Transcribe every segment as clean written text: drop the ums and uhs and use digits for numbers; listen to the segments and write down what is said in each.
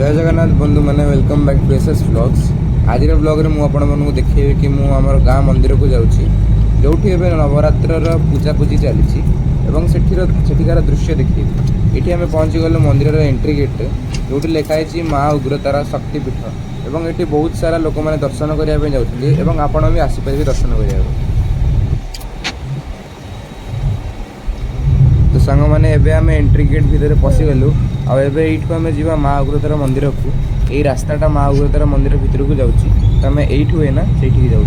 जय जगन्नाथ बंधु मैंने welcome back to SS vlogs. आज ब्लॉग में मुझे देखिए कि मुझे गाँ मंदिर को जाऊँगी जो नवरात्र पूजा पूजी चली सेठिकार दृश्य देखिए। ये आम पहुँची गलु मंदिर एंट्री गेट जो लिखाई माँ उग्रतारा शक्तिपीठ और ये बहुत सारा लोक मैंने दर्शन करने जाऊँगी आपण भी आसीपारे दर्शन करा। तो सांग मैंने एवं एंट्री गेट भितर पशिगलु आउ आम जा माँ उग्रतारा मंदिर को यही रास्ताटा माँ उग्रतारा मंदिर भितर को जाऊँगी तो आम यू है ना से जाऊँ।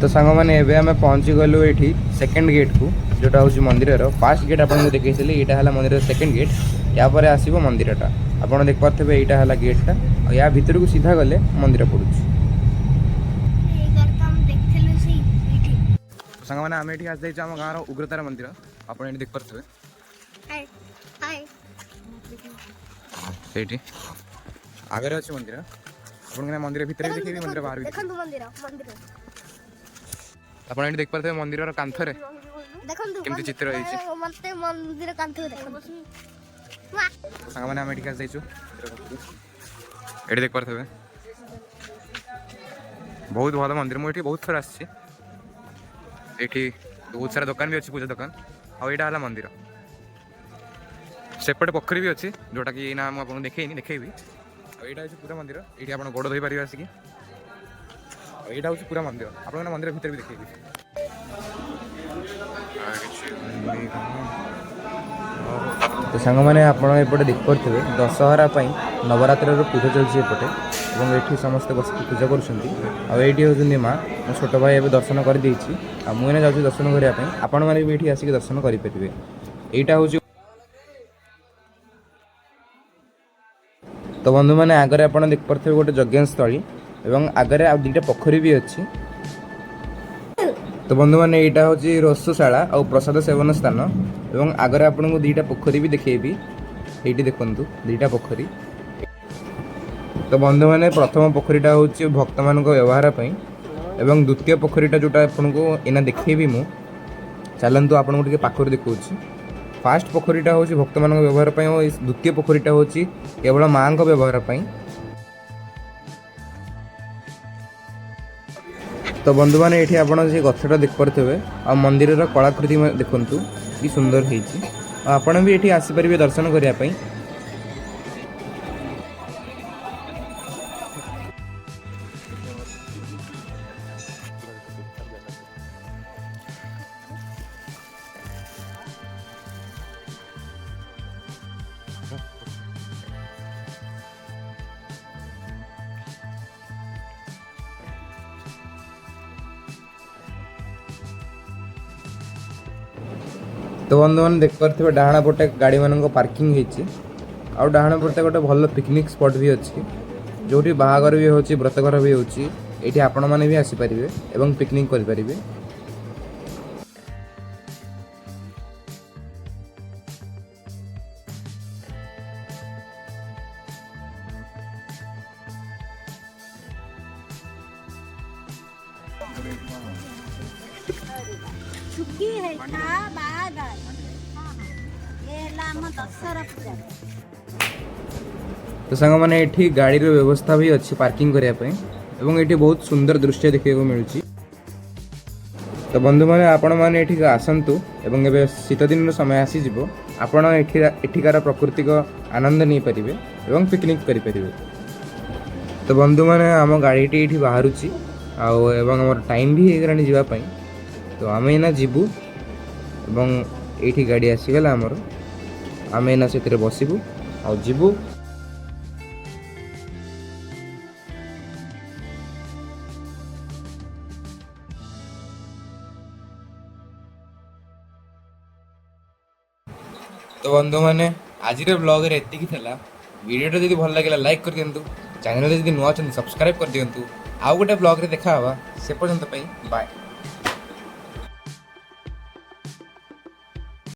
तो सांग मैंने एवं आम पहुँची गलु ये सेकेंड गेट को जोटा हूँ मंदिर फास्ट गेट आपको देखी यहाँ है मंदिर सेकेंड गेट या पर आसो मंदिरटा आप देख पारे यहाँ है गेटा और या भीतर को सीधा गले मंदिर पड़ू। सांग मैंने आम ये आस आम गाँव उग्रतारा मंदिर आप देख पारे आगे अच्छे मंदिर आप मंदिर भितर देखिए मंदिर बाहर आप देख पारे मंदिर कांथरे केमती चित्र सामान आम ये देख पारे बहुत भल मंदिर मुझे बहुत थर आसी बहुत सारा दुकान भी अच्छी पूजा दुकान आईटा है मंदिर सेपटे पोखरी भी अच्छी जोटा कि ना मुझे देखेनी देखेबी यहाँ हूँ पूरा मंदिर ये आप गोड़ धोई पारे आसिक यहाँ हूँ पूरा मंदिर आप मंदिर भीतर भी देखेबी। तो सांग मैंने आपटे देख पारे दशहरा नवरात्र पूजा चलती एपटे और ये समस्त बस पूजा कर माँ मो छोट भाई एवं दर्शन कर मुझे जाऊँ दर्शन करने आपण मैंने भी ये आसिक दर्शन करेंगे। यहाँ हूँ तो बंधु मैंने आगे आप देख पारे गोटे यज्ञस्थली और आगे आ दुटा पोखरी भी अच्छी। तो बंधु मैंने यहाँ हूँ रसशाला और प्रसाद सेवन स्थान और आगे आपको दुटा पोखरी भी देखेबी ये देखु दुटा पोखरी। तो बंधु मैंने प्रथम पोखरीटा हूँ भक्त मान व्यवहार एवं द्वितीय पोखरीटा जोटा आपको एना देखेबी मु चलतु आपको टे पाखर देखा। फास्ट पोखरीटा हूँ भक्त मान व्यवहार और द्वितीय पोखरीटा हूँ केवल माँ को व्यवहार। तो बंधु मैंने ये आप गछटा देख पारे आ मंदिर कलाकृति देखु कि सुंदर होपण भी ये आसीपारे दर्शन करने। तो बंधु मैंने देख पारे डाणा पटे गाड़ी मान पार्किंग हो डाण पटे गोटे भल पिकनिक स्पॉट भी अच्छी जो बाहागर भी हो व्रतघर भी होती आपण मैंने भी आसीपारे और पिकनिक करें। तो सांग मैंने ये गाड़ी व्यवस्था भी अच्छी पार्किंग करने ये बहुत सुंदर दृश्य देखने को मिलूँ। तो बंधु मैंने आपण मैंने ये आसतु एवं शीत दिन समय आसीज आपण एठिकार प्रकृति को आनंद नहीं पारे और पिकनिक करें। तो बंधु मैंने आम गाड़ीटी ये बाहर आम टाइम भी होगलानी जावाई तो आम एना जीवु ये गाड़ी आसीगला आमर आम एना से बसबू आ जीवु। तो बंधु मैंने आज ब्लॉग रे एतिकी थिला वीडियो जदि भल लगे लाइक कर दियंतु चैनल जदि नुआ सब्सक्राइब कर दियंतु आउ गोटे ब्लॉग रे देखा हवा से पर्यंत बाय।